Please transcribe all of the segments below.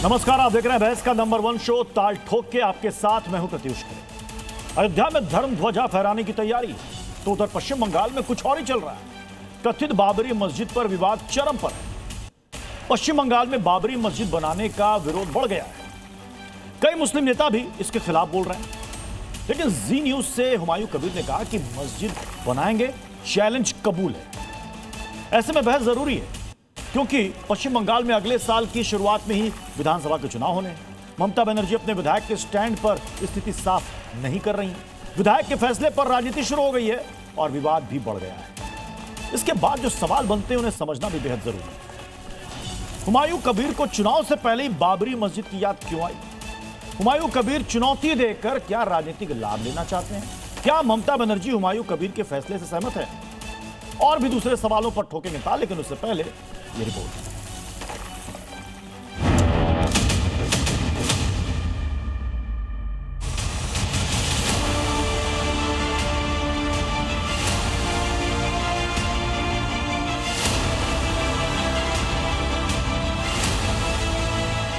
नमस्कार, आप देख रहे हैं बहस का नंबर 1 शो ताल ठोक के। आपके साथ मैं हूं प्रत्युष खरे। अयोध्या में धर्म ध्वजा फहराने की तैयारी तो उधर पश्चिम बंगाल में कुछ और ही चल रहा है। कथित बाबरी मस्जिद पर विवाद चरम पर है। पश्चिम बंगाल में बाबरी मस्जिद बनाने का विरोध बढ़ गया है। कई मुस्लिम नेता भी इसके खिलाफ बोल रहे हैं, लेकिन जी न्यूज से हुमायूं कबीर ने कहा कि मस्जिद बनाएंगे, चैलेंज कबूल है। ऐसे में बहस जरूरी है, क्योंकि पश्चिम बंगाल में अगले साल की शुरुआत में ही विधानसभा के चुनाव होने हैं। ममता बनर्जी अपने विधायक के स्टैंड पर स्थिति साफ नहीं कर रही हैं। विधायक के फैसले पर राजनीति शुरू हो गई है और विवाद भी बढ़ गया है। इसके बाद जो सवाल बनते हैं उन्हें समझना भी बेहद जरूरी है। हुमायूं कबीर को चुनाव से पहले ही बाबरी मस्जिद की याद क्यों आई? हुमायूं कबीर चुनौती देकर क्या राजनीतिक लाभ लेना चाहते हैं? क्या ममता बनर्जी हुमायूं कबीर के फैसले से सहमत है? और भी दूसरे सवालों पर ठोकेंगे ताल, लेकिन उससे पहले ये रिपोर्ट।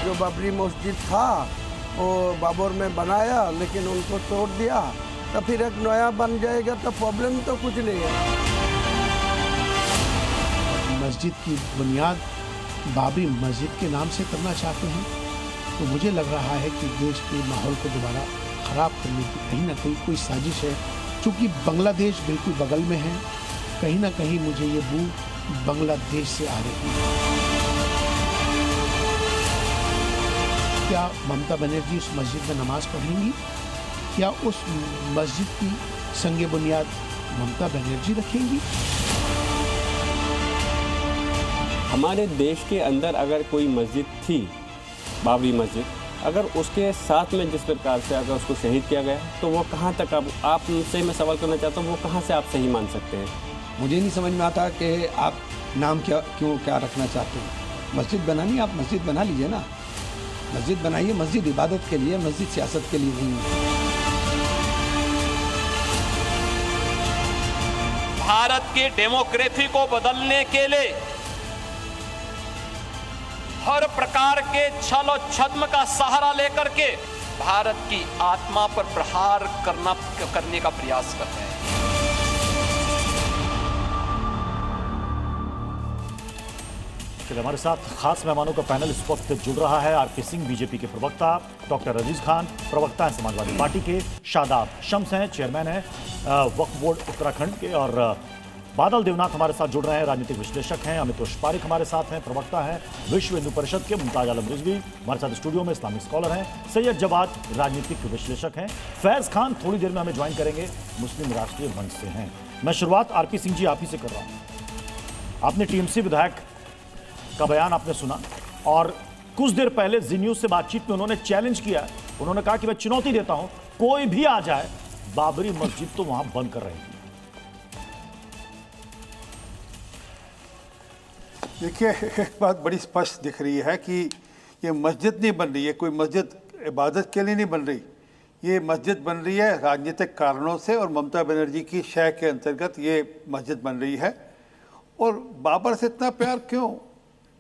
जो बाबरी मस्जिद था वो बाबर में बनाया, लेकिन उनको तोड़ दिया, तो फिर एक नया बन जाएगा तो प्रॉब्लम तो कुछ नहीं है। मस्जिद की बुनियाद बाबरी मस्जिद के नाम से करना चाहते हैं, तो मुझे लग रहा है कि देश के माहौल को दोबारा ख़राब करने की कहीं ना कहीं कोई साजिश है। चूँकि बांग्लादेश बिल्कुल बगल में है, कहीं ना कहीं मुझे ये बू बांग्लादेश से आ रही है। क्या ममता बनर्जी उस मस्जिद में नमाज पढ़ेंगी? क्या उस मस्जिद की संगे बुनियाद ममता बनर्जी रखेंगी? हमारे देश के अंदर अगर कोई मस्जिद थी, बाबरी मस्जिद, अगर उसके साथ में जिस प्रकार से अगर उसको शहीद किया गया, तो वो कहाँ तक, अब आपसे मैं सवाल करना चाहता हूँ, वो कहाँ से आप सही मान सकते हैं? मुझे नहीं समझ में आता कि आप नाम क्या रखना चाहते हैं। मस्जिद बनानी, आप मस्जिद बना लीजिए ना। मस्जिद बनाइए, मस्जिद इबादत के लिए, मस्जिद सियासत के लिए नहीं है। भारत की डेमोक्रेसी को बदलने के लिए हर प्रकार के छल और छद्म का सहारा लेकर के भारत की आत्मा पर प्रहार करने का प्रयास कर रहे हैं। चलिए, हमारे साथ खास मेहमानों का पैनल इस वक्त जुड़ रहा है। आरपी सिंह बीजेपी के प्रवक्ता, डॉक्टर अजीज खान प्रवक्ता हैं समाजवादी पार्टी के, शादाब शम्स हैं चेयरमैन हैं वक्फ बोर्ड उत्तराखंड के, और बादल देवनाथ हमारे साथ जुड़ रहे हैं, राजनीतिक विश्लेषक हैं। अमितोष पारिक हमारे साथ हैं, प्रवक्ता हैं विश्व हिंदू परिषद के। मुमताज आलम रिजवी हमारे साथ स्टूडियो में इस्लामिक स्कॉलर हैं। सैयद जवाद राजनीतिक विश्लेषक हैं। फैज खान थोड़ी देर में हमें ज्वाइन करेंगे, मुस्लिम राष्ट्रीय मंच से हैं। मैं शुरुआत आरपी सिंह जी आप ही से कर रहा हूं। आपने टीएमसी विधायक का बयान आपने सुना, और कुछ देर पहले जी न्यूज से बातचीत में उन्होंने चैलेंज किया। उन्होंने कहा कि मैं चुनौती देता हूं, कोई भी आ जाए, बाबरी मस्जिद तो वहां बंद कर रहेगी। देखिए, एक बात बड़ी स्पष्ट दिख रही है कि ये मस्जिद नहीं बन रही है, कोई मस्जिद इबादत के लिए नहीं बन रही। ये मस्जिद बन रही है राजनीतिक कारणों से, और ममता बनर्जी की शय के अंतर्गत ये मस्जिद बन रही है। और बाबर से इतना प्यार क्यों?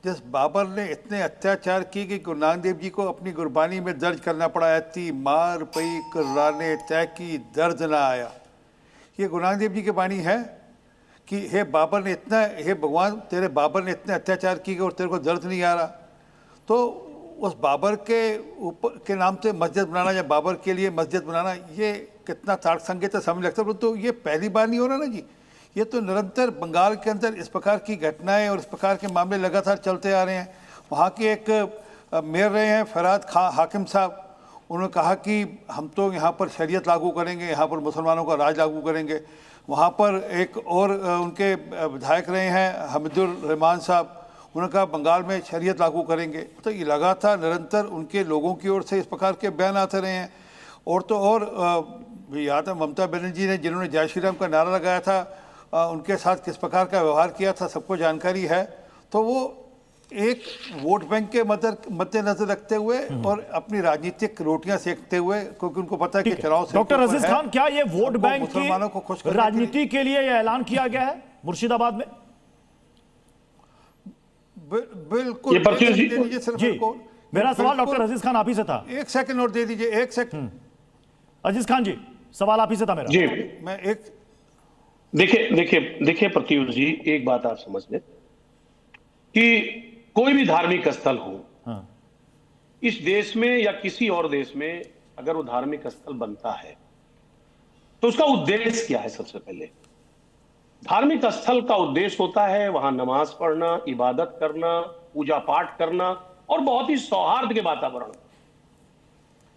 जिस बाबर ने इतने अत्याचार किए कि गुरु नानक देव जी को अपनी गुरबानी में दर्ज करना पड़ा, ऐती मार पई कुर्राने तय की दर्द ना आया। ये गुरु नानक देव जी की बाणी है कि हे बाबर ने इतना, हे भगवान तेरे बाबर ने इतने अत्याचार किए और तेरे को दर्द नहीं आ रहा। तो उस बाबर के ऊपर के नाम से मस्जिद बनाना या बाबर के लिए मस्जिद बनाना, ये कितना तार्किक समझ लगता है। तो ये पहली बार नहीं हो रहा ना जी, ये तो निरंतर बंगाल के अंदर इस प्रकार की घटनाएं और इस प्रकार के मामले लगातार चलते आ रहे हैं। वहाँ के एक मेयर रहे हैं फरहाद हाकिम साहब, उन्होंने कहा कि हम तो यहाँ पर शरीयत लागू करेंगे, यहाँ पर मुसलमानों का राज लागू करेंगे। वहाँ पर एक और उनके विधायक रहे हैं हमीदुर रहमान साहब, उन्होंने कहा बंगाल में शरीयत लागू करेंगे। तो ये लगातार निरंतर उनके लोगों की ओर से इस प्रकार के बयान आते रहे हैं। और तो और यहाँ तक ममता बनर्जी ने, जिन्होंने जय श्री राम का नारा लगाया था, उनके साथ किस प्रकार का व्यवहार किया था सबको जानकारी है। तो वो एक वोट बैंक के मद्देनजर रखते हुए और अपनी राजनीतिक रोटियां सेकते हुए, क्योंकि उनको पता है कि चुनाव से डॉक्टर अजीज खान, क्या ये वोट बैंक की राजनीति के लिए यह ऐलान किया गया है मुर्शिदाबाद में? बिल्कुल मेरा सवाल डॉक्टर अजीज खान आप ही से था। एक सेकंड और दे दीजिए, एक सेकंड। अजीज खान जी, सवाल आप ही से था मेरा। जी, मैं एक देखिए प्रत्युष जी, एक बात आप समझ लें कि कोई भी धार्मिक स्थल हो, हाँ। इस देश में या किसी और देश में अगर वो धार्मिक स्थल बनता है तो उसका उद्देश्य क्या है? सबसे पहले धार्मिक स्थल का उद्देश्य होता है वहां नमाज पढ़ना, इबादत करना, पूजा पाठ करना और बहुत ही सौहार्द के वातावरण।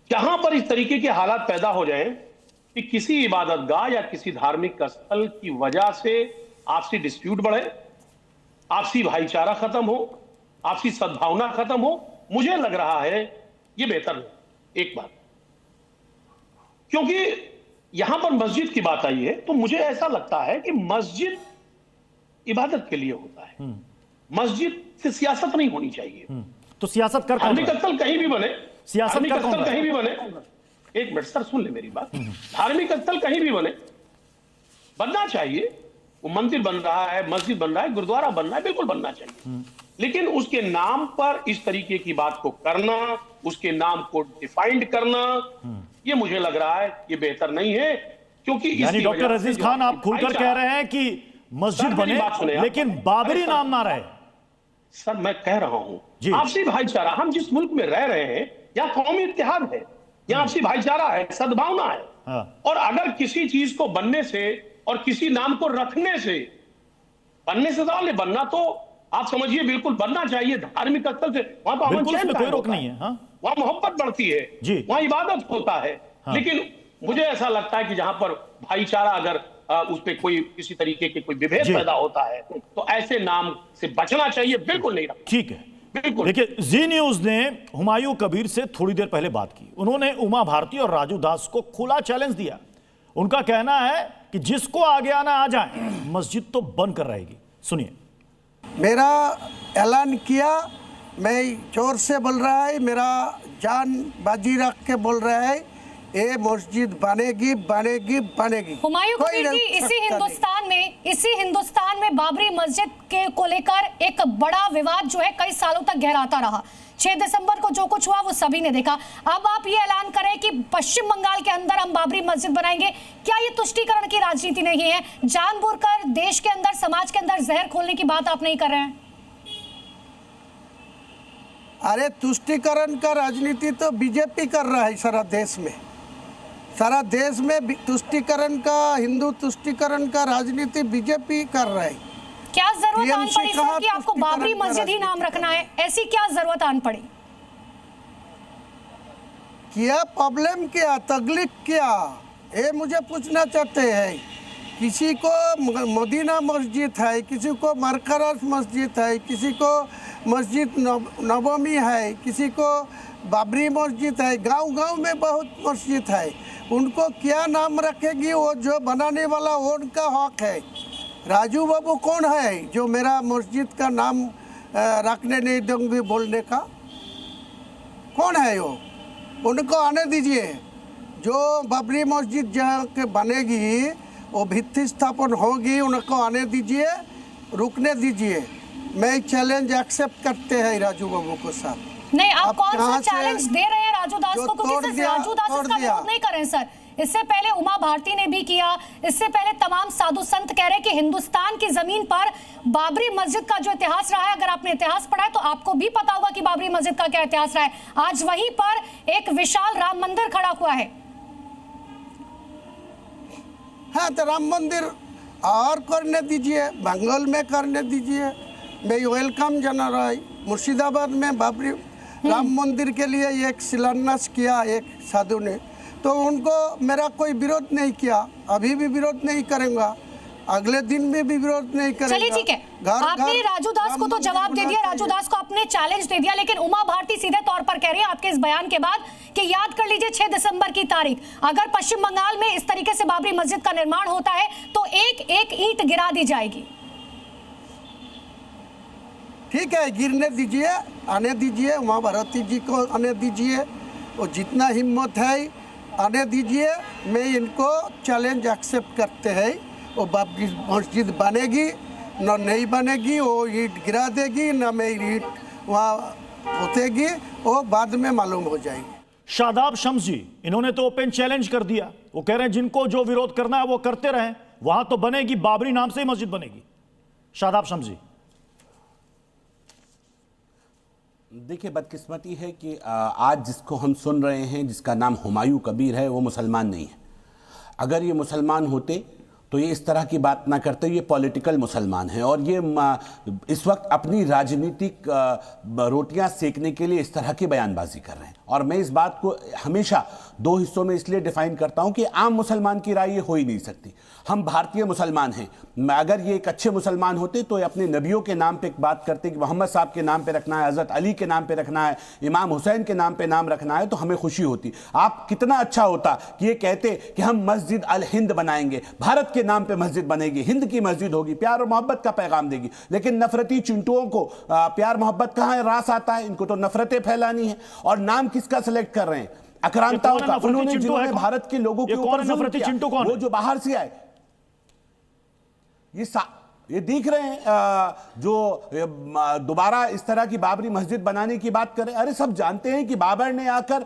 जहां पर इस तरीके के हालात पैदा हो जाएं कि किसी इबादतगाह या किसी धार्मिक स्थल की वजह से आपसी डिस्प्यूट बढ़े, आपसी भाईचारा खत्म हो, आपसी सद्भावना खत्म हो, मुझे लग रहा है ये बेहतर नहीं। एक बात, क्योंकि यहां पर मस्जिद की बात आई है तो मुझे ऐसा लगता है कि मस्जिद इबादत के लिए होता है, मस्जिद से सियासत नहीं होनी चाहिए। तो सियासत कर कौन धार्मिक रहा है? स्थल कहीं भी बने, सियासत धार्मिक कर कौन स्थल रहा है? कहीं भी बने, एक मिनट सर सुन ले मेरी बात, धार्मिक स्थल कहीं भी बने, बनना चाहिए। वो मंदिर बन रहा है, मस्जिद बन रहा है, गुरुद्वारा बन रहा है, बिल्कुल बनना चाहिए, लेकिन उसके नाम पर इस तरीके की बात को करना, उसके नाम को डिफाइंड करना, ये मुझे लग रहा है ये बेहतर नहीं है। क्योंकि यानी डॉक्टर अजीज खान आप खुलकर कह रहे हैं कि मस्जिद बने लेकिन बाबरी नाम ना रहे। सर मैं कह रहा हूं आपसी भाईचारा, हम जिस मुल्क में रह रहे हैं यहाँ कौमी इत्तेहाद है, यहाँ आपसी भाईचारा है, सद्भावना है। हाँ। और अगर किसी चीज को बनने से और किसी नाम को रखने से, बनने से सवाल है, बनना तो आप समझिए बिल्कुल बनना चाहिए धार्मिक स्थल से, वहां तो अमन बिल्कुल, चैन उसमें कोई कायम रोक होता नहीं है। हाँ। वहां मोहब्बत बढ़ती है जी। वहां इबादत होता है। हाँ। लेकिन मुझे ऐसा लगता है कि जहां पर भाईचारा अगर उस पर कोई किसी तरीके के कोई विभेद जी। पैदा होता है तो ऐसे नाम से बचना चाहिए, बिल्कुल नहीं रखना। ठीक है, बिल्कुल। देखिए जी न्यूज ने हुमायूं कबीर से थोड़ी देर पहले बात की। उन्होंने उमा भारती और राजू दास को खुला चैलेंज दिया। उनका कहना है कि जिसको आगे आना आ जाए, मस्जिद तो बंद कर रहेगी। सुनिए। मेरा ऐलान किया, मैं जोर से बोल रहा है, मेरा जान बाजी रख के बोल रहा है, ये मस्जिद बनेगी बनेगी बनेगी। हुमायूं कबीर जी, इसी हिंदुस्तान में बाबरी मस्जिद के को लेकर एक बड़ा विवाद जो है कई सालों तक गहराता रहा। 6 दिसंबर को जो कुछ हुआ वो सभी ने देखा। अब आप ये ऐलान करें कि पश्चिम बंगाल के अंदर हम बाबरी मस्जिद बनाएंगे, क्या ये तुष्टीकरण की राजनीति नहीं है? जानबूझकर देश के अंदर, समाज के अंदर जहर खोलने की बात आप नहीं कर रहे हैं? अरे तुष्टीकरण का राजनीति तो बीजेपी कर रहा है सारा देश में। सारा देश में तुष्टीकरण का, हिंदू तुष्टीकरण का राजनीति बीजेपी कर रहा है। क्या जरूरत आन पड़ी सर कि आपको बाबरी मस्जिद ही नाम रखना है? ऐसी क्या जरूरत आन पड़ी? क्या प्रॉब्लम, क्या तकलीफ, क्या ये मुझे पूछना चाहते हैं। किसी को मदीना मस्जिद है, किसी को मरकज मस्जिद है, किसी को मस्जिद नबमी है, किसी को बाबरी मस्जिद है, गांव-गांव में बहुत मस्जिद है। उनको क्या नाम रखेगी वो जो बनाने वाला, वो उनका हक है। राजू बाबू कौन है जो मेरा मस्जिद का नाम रखने नहीं दूंगी बोलने का? कौन है वो? उनको आने दीजिए। जो बाबरी मस्जिद जहाँ के बनेगी वो भित्ति स्थापन होगी, उनको आने दीजिए, रुकने दीजिए। मैं चैलेंज एक्सेप्ट करते हैं राजू बाबू को साथ। नहीं, आप कौन सा चैलेंज दे रहे हैं राजू दास को? क्योंकि सिर्फ राजू दास इसका विरोध नहीं कर रहे हैं सर, इससे पहले उमा भारती ने भी किया, इससे पहले तमाम साधु संत कह रहे हैं कि हिंदुस्तान की जमीन पर बाबरी मस्जिद का जो इतिहास रहा है, अगर आपने इतिहास पढ़ा है तो आपको भी पता होगा कि बाबरी मस्जिद का क्या इतिहास रहा है। आज वहीं पर एक विशाल राम मंदिर खड़ा हुआ है। हाँ, तो राम मंदिर और करने दीजिए, बंगाल में करने दीजिए। मैं वेलकम जना रहा है। मुर्शिदाबाद में बाबरी राम मंदिर के लिए एक शिलान्यास किया एक साधु ने, तो उनको मेरा कोई विरोध नहीं किया, अभी भी विरोध नहीं करेंगे, अगले दिन में भी विरोध नहीं करेंगे। चलिए ठीक है, आपने राजू दास को तो जवाब दे दिया, राजू दास को आपने चैलेंज दे दिया, लेकिन उमा भारती सीधे तौर पर कह रही है आपके इस बयान के बाद कि याद कर लीजिए 6 दिसंबर की तारीख, अगर पश्चिम बंगाल में इस तरीके से बाबरी मस्जिद का निर्माण होता है तो एक एक ईंट गिरा दी जाएगी। ठीक है, गिरने दीजिए, आने दीजिए, उमा भारती जी को आने दीजिए, वो जितना हिम्मत है आने दीजिए। मैं इनको चैलेंज एक्सेप्ट करते हैं। वो बाबरी मस्जिद बनेगी न नहीं बनेगी, वो ईंट गिरा देगी, न मैं ईंट वहाँ होतेगी वो बाद में मालूम हो जाएगी। शादाब शम्स जी, इन्होंने तो ओपन चैलेंज कर दिया। वो कह रहे हैं जिनको जो विरोध करना है वो करते रहें, वहां तो बनेगी, बाबरी नाम से ही मस्जिद बनेगी। शादाब शम्स जी, देखिए, बदकिस्मती है कि आज जिसको हम सुन रहे हैं, जिसका नाम हुमायूं कबीर है, वो मुसलमान नहीं है। अगर ये मुसलमान होते तो ये इस तरह की बात ना करते। ये पॉलिटिकल मुसलमान हैं और ये इस वक्त अपनी राजनीतिक रोटियां सेकने के लिए इस तरह की बयानबाजी कर रहे हैं। और मैं इस बात को हमेशा दो हिस्सों में इसलिए डिफाइन करता हूं कि आम मुसलमान की राय ये हो ही नहीं सकती। हम भारतीय मुसलमान हैं। अगर ये एक अच्छे मुसलमान होते तो ये अपने नबियों के नाम पे बात करते कि मोहम्मद साहब के नाम पे रखना है, हज़रत अली के नाम पे रखना है, इमाम हुसैन के नाम पे नाम रखना है, तो हमें खुशी होती। आप कितना अच्छा होता कि ये कहते कि हम मस्जिद अल हिंद बनाएंगे, भारत के नाम पे मस्जिद बनेगी, हिंद की मस्जिद होगी, प्यार और मोहब्बत का पैगाम देगी। लेकिन नफरती चिंटुओं को प्यार मोहब्बत कहाँ रास आता है? इनको तो नफरतें फैलानी है। और नाम किसका सिलेक्ट कर रहे हैं? आक्रांताओं का। उन्होंने जिन्होंने भारत के लोगों के ऊपर नफरती चिंटू कौन है? वो जो बाहर से आए, ये दिख रहे हैं जो दोबारा इस तरह की बाबरी मस्जिद बनाने की बात करें। अरे सब जानते हैं कि बाबर ने आकर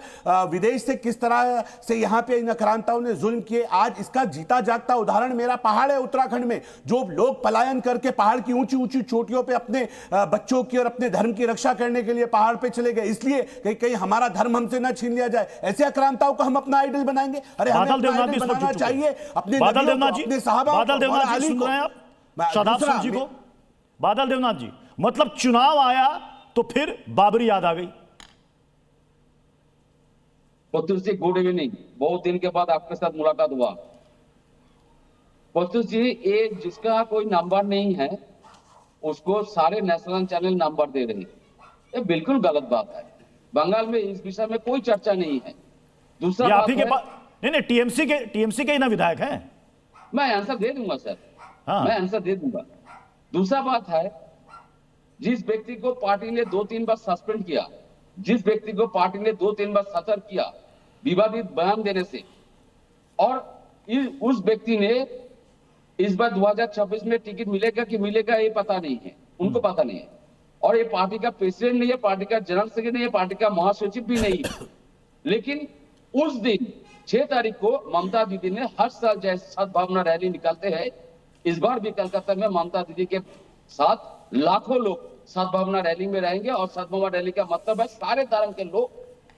विदेश से किस तरह से यहाँ पे इन आक्रांताओं ने जुल्म किए। आज इसका जीता जागता उदाहरण मेरा पहाड़ है उत्तराखंड में, जो लोग पलायन करके पहाड़ की ऊंची ऊंची चोटियों पे अपने बच्चों की और अपने धर्म की रक्षा करने के लिए पहाड़ पे चले गए, इसलिए कहीं हमारा धर्म हमसे न छीन लिया जाए। ऐसे आक्रांताओं को हम अपना आइडल बनाएंगे? अरे हमें बनाना चाहिए अपने साहबा। शादाब शम्स जी को, बादल देवनाथ जी, मतलब चुनाव आया तो फिर बाबरी याद आ गई। पत्तूस जी, गुड इवनिंग। बहुत दिन के बाद आपके साथ मुलाकात हुआ। पत्तूस जी, ये जिसका कोई नंबर नहीं है उसको सारे नेशनल चैनल नंबर दे रहे हैं, ये बिल्कुल गलत बात है। बंगाल में इस विषय में कोई चर्चा नहीं है। दूसरा आप ही के पास नहीं, टीएमसी के ही ना विधायक हैं। मैं आंसर दे दूंगा सर, हाँ। मैं आंसर दे दूंगा। दूसरा बात है, जिस व्यक्ति को पार्टी ने 2-3 बार सस्पेंड किया, जिस व्यक्ति को पार्टी ने 2-3 बार सतर्क किया विवादित बयान देने से, और उस व्यक्ति ने इस बार 2026 में टिकट मिलेगा कि मिलेगा ये पता नहीं है, उनको पता नहीं है। और ये पार्टी का प्रेसिडेंट नहीं है, पार्टी का जनरल सेक्रेटरी नहीं है, पार्टी का महासचिव भी नहीं है। लेकिन उस दिन 6 तारीख को ममता दीदी ने हर साल जैसे सद्भावना रैली निकालते हैं, इस बार भी कलकत्ता में ममता दीदी के साथ लाखों लोग सद्भावना रैली में रहेंगे। और सद्भावना रैली का मतलब है सारे धर्म के लोग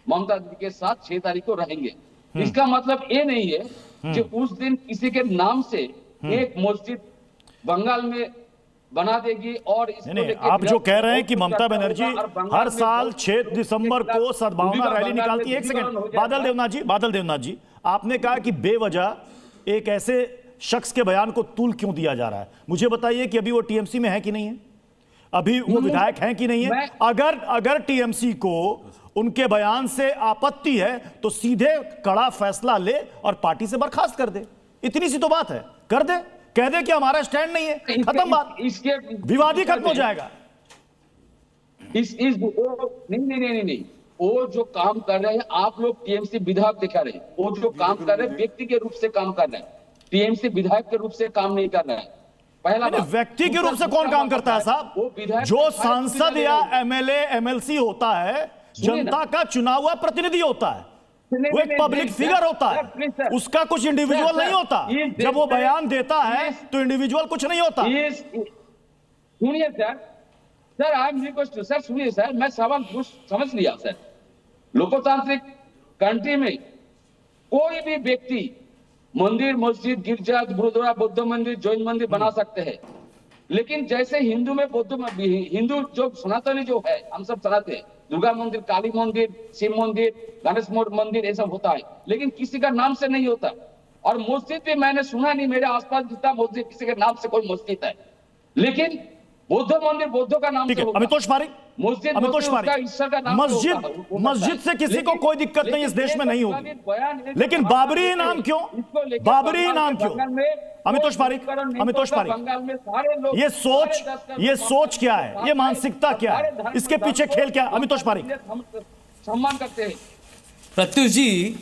ममता दीदी के साथ 6 तारीख को रहेंगे। इसका मतलब ये नहीं है कि उस दिन किसी के नाम से एक मस्जिद बंगाल में बना देगी। और नहीं, आप जो कह रहे हैं कि ममता बनर्जी हर साल 6 दिसंबर को सद्भावना रैली निकालती है। एक सेकंड, बादल देवनाथ जी, आपने कहा कि बेवजह एक ऐसे शख्स के बयान को तूल क्यों दिया जा रहा है? मुझे बताइए कि अभी वो टीएमसी में है कि नहीं है, अभी वो विधायक हैं कि नहीं है? अगर टीएमसी को उनके बयान से आपत्ति है तो सीधे कड़ा फैसला ले और पार्टी से बर्खास्त कर दे। इतनी सी तो बात है, कर दे, कह दे कि हमारा स्टैंड नहीं है, खत्म बात, विवाद ही खत्म हो जाएगा। नहीं, वो जो काम कर रहे हैं, आप लोग टीएमसी विधायक दिखा रहे हैं, वो जो काम कर रहे हैं व्यक्ति के रूप से काम कर रहे हैं, टीएमसी विधायक के रूप से काम नहीं कर रहा है। पहला व्यक्ति के रूप से कौन काम करता है साहब? जो सांसद या एमएलए एमएलसी होता है, जनता का चुना हुआ प्रतिनिधि होता है, वो एक पब्लिक फिगर होता है, उसका कुछ इंडिविजुअल नहीं होता। जब वो बयान देता है तो इंडिविजुअल कुछ नहीं होता। सुनिए sir, I am request sir, सुनिए सर, मैं सवाल समझ लिया सर। लोकतांत्रिक कंट्री में कोई भी व्यक्ति मंदिर, मस्जिद, गिरजा, गुरुद्वारा, बुद्ध मंदिर, जैन मंदिर बना सकते हैं। लेकिन जैसे हिंदू में हिंदू जो सनातनी जो है, हम सब सनाते हैं, दुर्गा मंदिर, काली मंदिर, शिव मंदिर, गणेश मंदिर, ये सब होता है, लेकिन किसी का नाम से नहीं होता। और मस्जिद भी मैंने सुना नहीं, मेरे आसपास जितना मस्जिद किसी के नाम से कोई मस्जिद है, लेकिन बौद्ध मंदिर बौद्धों का नाम से होगा। अमितोष पारिक, मस्जिद से किसी को कोई दिक्कत नहीं इस देश में नहीं होगी, लेकिन बाबरी नाम क्यों? बाबरी नाम क्यों? अमितोष पारिक, ये सोच क्या है, ये मानसिकता क्या है, इसके पीछे खेल क्या है? अमितोष पारिक, सम्मान करते हैं। प्रत्युष जी,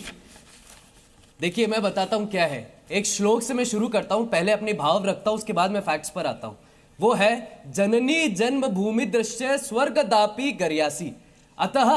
देखिए मैं बताता हूं क्या है। एक श्लोक से मैं शुरू करता हूं, पहले अपने भाव रखता हूं, उसके बाद मैं फैक्ट्स पर आता हूं। वो है, जननी जन्मभूमि दृश्य स्वर्गदापि गर्यासी। अतः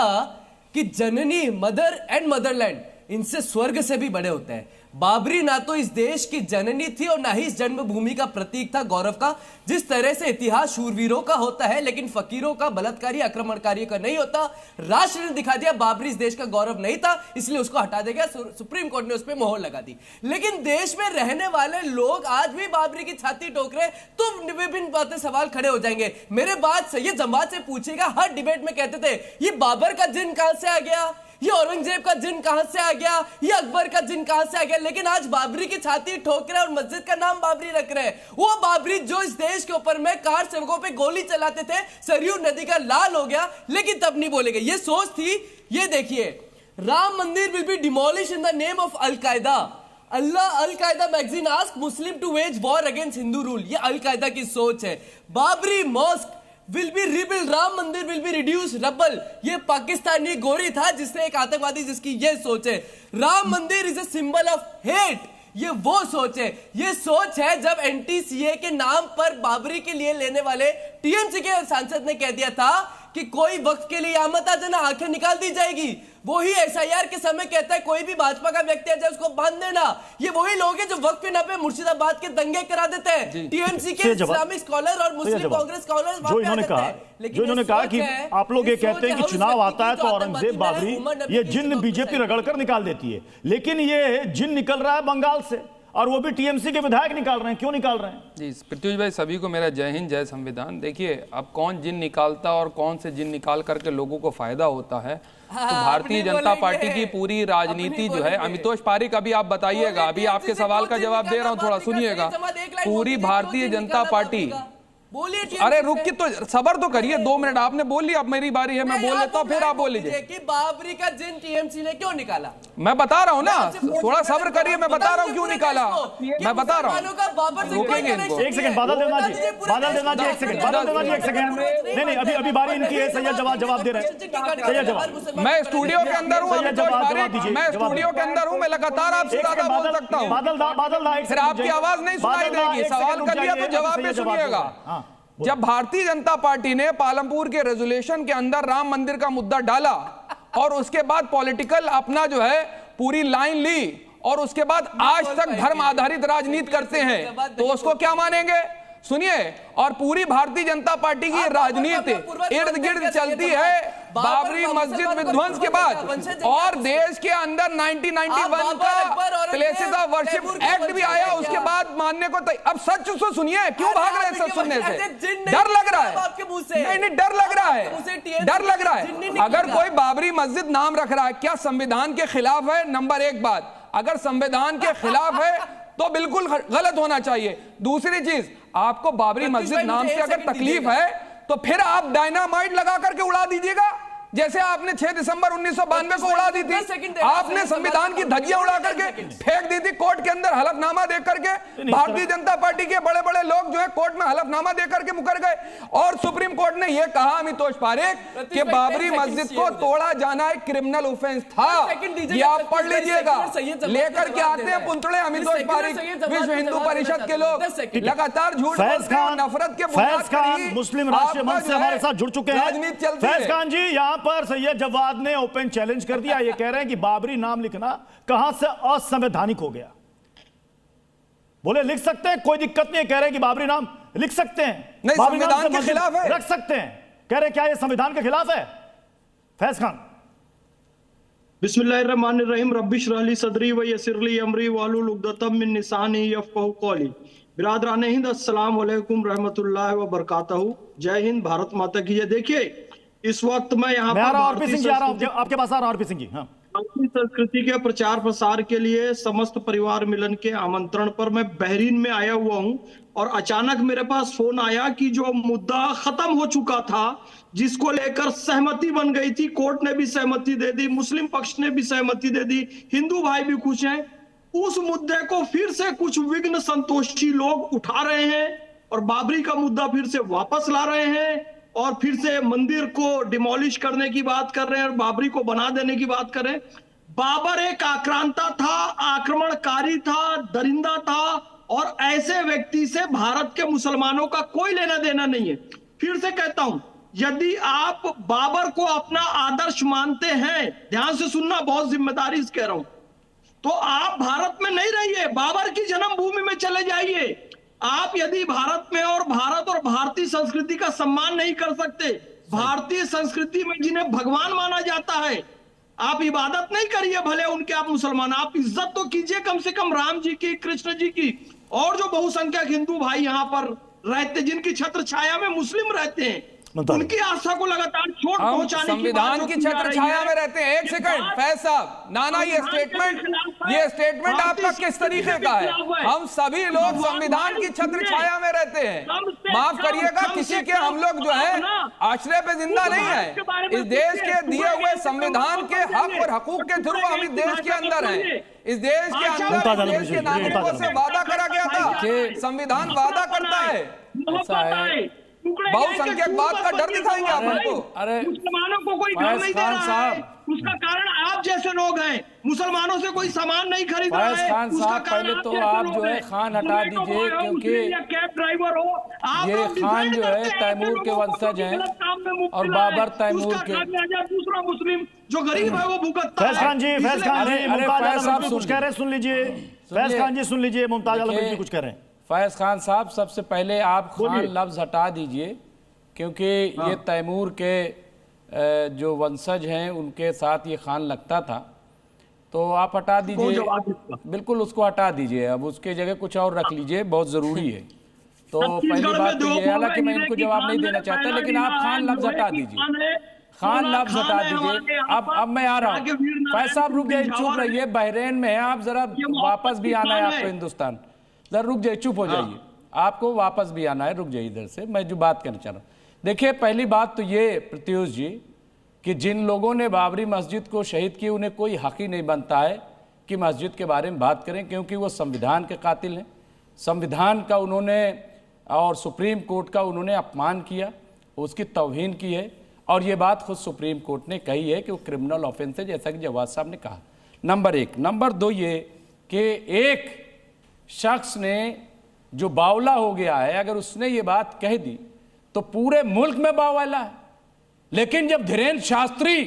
कि जननी, मदर एंड मदरलैंड इनसे स्वर्ग से भी बड़े होते हैं। बाबरी ना तो इस देश की जननी थी और ना ही इस जन्मभूमि का प्रतीक था गौरव का। जिस तरह से इतिहास शूरवीरों का होता है लेकिन फकीरों का, बलात्कारी, आक्रमणकारियों का नहीं होता, राष्ट्र ने दिखा दिया बाबरी इस देश का गौरव नहीं था, इसलिए उसको हटा दिया गया। सुप्रीम कोर्ट ने उस पर मोहर लगा दी। लेकिन देश में रहने वाले लोग आज भी बाबरी की छाती ठोक रहे, तो विभिन्न बातें सवाल खड़े हो जाएंगे। मेरे बात सैयद जमात से पूछेगा, हर डिबेट में कहते थे ये बाबर का जिन कहां से आ गया, ये औरंगजेब का जिन कहां से आ गया, ये अकबर का जिन कहां से आ गया, लेकिन आज बाबरी की छाती ठोक रहे और मस्जिद का नाम बाबरी रख रहे हैं। वो बाबरी जो इस देश के ऊपर में कार सेवकों पे गोली चलाते थे, सरयू नदी का लाल हो गया, लेकिन तब नहीं बोलेंगे। ये सोच थी। ये देखिए, Ram Mandir will be demolish in the name of al Qaeda. Al Qaeda magazine ask Muslim to wage war against Hindu rule. ये अल कायदा की सोच है। Babri mosque will be rebuilt, Ram Mandir will be reduced rubble। ये पाकिस्तानी गोरी था जिसने एक आतंकवादी जिसकी ये सोच है। राम मंदिर is a symbol of hate. ये वो सोच है। ये सोच है जब एनटीसीए के नाम पर बाबरी के लिए लेने वाले टीएमसी के सांसद ने कह दिया था कि कोई वक्त के लिए आमत आ जाना, आंखें निकाल दी जाएगी। वही एसआईआर के समय कहता है कोई भी भाजपा का व्यक्ति आ जाए उसको बांध देना। ये वही लोग हैं जो वक्त पे ना पे मुर्शिदाबाद के दंगे करा देते हैं। टीएमसी के इस्लामिक स्कॉलर और मुस्लिम कांग्रेस स्कॉलर जो इन्होंने कहा कि आप लोग ये कहते हैं कि चुनाव आता है तो औरंगजेब, बाबरी, ये जिन बीजेपी रगड़कर निकाल देती है, लेकिन ये जिन निकल रहा है बंगाल से और वो भी टीएमसी के विधायक निकाल रहे हैं। क्यों निकाल रहे हैं? जी पृथ्वी भाई, सभी को मेरा जय हिंद, जय संविधान। देखिए, अब कौन जिन निकालता और कौन से जिन निकाल करके लोगों को फायदा होता है, तो भारतीय जनता पार्टी की पूरी राजनीति जो है, अमितोष पारिक अभी आप बताइएगा, अभी आपके सवाल का जवाब दे रहा हूं, थोड़ा सुनिएगा। पूरी भारतीय जनता पार्टी, अरे रुक के तो सबर तो करिए, 2 मिनट आपने बोल लिया, अब मेरी बारी है, मैं बोल लेता हूँ, फिर आप बोल लीजिए कि बाबरी का जिन टीएमसी ने क्यों निकाला। मैं बता रहा हूँ ना, थोड़ा सब्र करिए, मैं बता रहा हूँ क्यों निकाला, मैं बता रहा हूँ। रुकेंगे इनको, एक सेकंड, बादल देना जी, बादल देना जी, एक सेकंड, बादल देना जी, एक सेकंड। नहीं, अभी बारी इनकी है। सैयद जवाब दे रहे हैं। सैयद जवाब, मैं स्टूडियो के अंदर हूँ, मैं स्टूडियो के अंदर हूँ, मैं लगातार आपसे ज्यादा बोल सकता हूँ। बादल, फिर आपकी आवाज नहीं सुनाई देगी। सवाल कर लिया तो जवाब में सुनिएगा। जब भारतीय जनता पार्टी ने पालमपुर के रेजोल्यूशन के अंदर राम मंदिर का मुद्दा डाला और उसके बाद पॉलिटिकल अपना जो है पूरी लाइन ली और उसके बाद आज तक धर्म आधारित राजनीति करते हैं, तो उसको क्या मानेंगे? सुनिए, और पूरी भारतीय जनता पार्टी की राजनीति इर्द गिर्द चलती है बाबरी मस्जिद विध्वंस के बाद, और देश के अंदर 1991 का प्लेसेस ऑफ वर्शिप एक्ट भी आया, उसके बाद मानने को। अब सच तो सुनिए, क्यों भाग रहे हैं सच सुनने से? डर लग रहा है? नहीं, डर लग रहा है, डर लग रहा है। अगर कोई बाबरी मस्जिद नाम रख रहा है, क्या संविधान के खिलाफ है? नंबर 1 बात, अगर संविधान के खिलाफ है तो बिल्कुल गलत होना चाहिए। दूसरी चीज, आपको बाबरी मस्जिद नाम से अगर तकलीफ है तो फिर आप डायनामाइट लगा करके उड़ा दीजिएगा, जैसे आपने 6 दिसंबर 1992 को उड़ा दी थी। आपने संविधान की धज्जियां उड़ा करके फेंक दी थी कोर्ट के अंदर हलफनामा दे करके। भारतीय जनता पार्टी के बड़े बड़े लोग जो है कोर्ट में हलफनामा दे करके मुकर गए, और सुप्रीम कोर्ट ने यह कहा, अमितोष पारिक, कि बाबरी मस्जिद को तोड़ा जाना एक क्रिमिनल ऑफेंस था। ये आप पढ़ लीजिएगा। लेकर के आते हैं पुंतड़े अमितोष पारिक, विश्व हिंदू परिषद के लोग लगातार झूठ बोलते हैं, नफरत के फैज खान मुस्लिम राष्ट्रीय मंच से हमारे साथ जुड़ चुके हैं। फैज खान जी, यहाँ पर सैयद जवाद ने ओपन चैलेंज कर दिया। ये कह रहे हैं कि बाबरी नाम लिखना कहां से असंवैधानिक हो गया। बोले लिख सकते हैं, कोई दिक्कत नहीं। कह रहे हैं कि बाबरी नाम लिख सकते हैं, नहीं, संविधान के खिलाफ है, रख सकते हैं। कह रहे क्या ये संविधान के खिलाफ है? फैज खान, बिस्मिल्लाहिर्रहमानिर्रहीम, रब्बिश रहली सदरी व यसिरली अमरी वालुल उक़दतम मिन लिसानी यफ़क़हू क़ौली। बिरादरान हिंद, अस्सलाम वालेकुम रहमतुल्लाहि व बरकातहू। जय हिंद, भारत माता की जय। देखिए, इस वक्त मैं यहाँ पर आपके पास आ रहा हूं। आरपी सिंह जी, हाँ, भारतीय संस्कृति के प्रचार प्रसार के लिए समस्त परिवार मिलन के आमंत्रण पर मैं बहरीन में आया हुआ हूं, और अचानक मेरे पास फोन आया कि जो मुद्दा खत्म हो चुका था, जिसको लेकर सहमति बन गई थी, कोर्ट ने भी सहमति दे दी, मुस्लिम पक्ष ने भी सहमति दे दी, हिंदू भाई भी खुश हैं, उस मुद्दे को फिर से कुछ विघ्न संतोषी लोग उठा रहे हैं और बाबरी का मुद्दा फिर से वापस ला रहे हैं, और फिर से मंदिर को डिमोलिश करने की बात कर रहे हैं और बाबरी को बना देने की बात कर रहे हैं। बाबर एक आक्रांता था, आक्रमणकारी था, दरिंदा था, और ऐसे व्यक्ति से भारत के मुसलमानों का कोई लेना देना नहीं है। फिर से कहता हूं, यदि आप बाबर को अपना आदर्श मानते हैं, ध्यान से सुनना, बहुत जिम्मेदारी से कह रहा हूं, तो आप भारत में नहीं रहिए, बाबर की जन्मभूमि में चले जाइए। आप यदि भारत में और भारत और भारतीय संस्कृति का सम्मान नहीं कर सकते, भारतीय संस्कृति में जिन्हें भगवान माना जाता है, आप इबादत नहीं करिए, भले उनके आप मुसलमान, आप इज्जत तो कीजिए कम से कम राम जी की, कृष्ण जी की, और जो बहुसंख्यक हिंदू भाई यहां पर रहते, जिनकी छत्र छाया में मुस्लिम रहते हैं, उनकी आस्था को लगातार चोट पहुंचाने संविधान की छत्र छाया में रहते हैं। एक सेकंड फैज साहब, नाना ये स्टेटमेंट आपका किस तरीके का है? हम सभी लोग संविधान की छत्र छाया में रहते हैं। माफ करिएगा, किसी के हम लोग जो है आश्रय पे जिंदा नहीं है। इस देश के दिए हुए संविधान के हक और हकूक के थ्रू हम इस देश के अंदर हैं। इस देश के अंदर देश के नागरिकों से वादा करा गया था कि संविधान वादा करता है। ऐसा है, बहुसंख्यकवाद का डर दिखाएंगे आप हमको। अरे मुसलमानों को कोई घर नहीं दे रहा है, उसका कारण आप जैसे लोग हैं। मुसलमानों से कोई सामान नहीं खरीद रहा है। खान साहब, पहले तो आप जो है खान हटा दीजिए, क्योंकि कैब ड्राइवर हो आप, ये खान जो है तैमूर के वंशज हैं और बाबर तैमूर के। दूसरा मुस्लिम जो गरीब है वो भुगतता है। फैज खान जी, फैज खान जी, मुमताज आलम रिजवी कुछ कह रहे हैं, सुन लीजिए। फैज खान जी सुन लीजिए, मुमताज आलम रिजवी कुछ कह रहे हैं। फैज खान साहब, सबसे पहले आप खान लफ्ज हटा दीजिए, क्योंकि ये तैमूर के जो वंशज हैं उनके साथ ये खान लगता था, तो आप हटा दीजिए, बिल्कुल उसको हटा दीजिए। अब उसके जगह कुछ और रख लीजिए, बहुत ज़रूरी है। तो पहली बात तो ये, हालांकि मैं इनको जवाब नहीं देना चाहता, लेकिन आप खान लफ्ज हटा दीजिए, खान लफ्ज हटा दीजिए। अब मैं आ रहा हूँ। फैज साहब रुक जाइए, चुप रहिए, बहरीन में है आप, जरा वापस भी आना है आपको हिंदुस्तान। जरा रुक जाइए, चुप हो जाइए, आपको वापस भी आना है, रुक जाइए इधर से। मैं जो बात करना चाह रहा हूँ, देखिए पहली बात तो ये प्रत्युष जी कि जिन लोगों ने बाबरी मस्जिद को शहीद किया, उन्हें कोई हक ही नहीं बनता है कि मस्जिद के बारे में बात करें, क्योंकि वो संविधान के कातिल हैं। संविधान का उन्होंने और सुप्रीम कोर्ट का उन्होंने अपमान किया, उसकी तौहीन की है, और ये बात खुद सुप्रीम कोर्ट ने कही है कि वो क्रिमिनल ऑफेंस है, जैसा कि जवाद साहब ने कहा। नंबर एक। नंबर दो ये कि एक शख्स ने जो बावला हो गया है, अगर उसने ये बात कह दी तो पूरे मुल्क में बावला है। लेकिन जब धीरेन्द्र शास्त्री,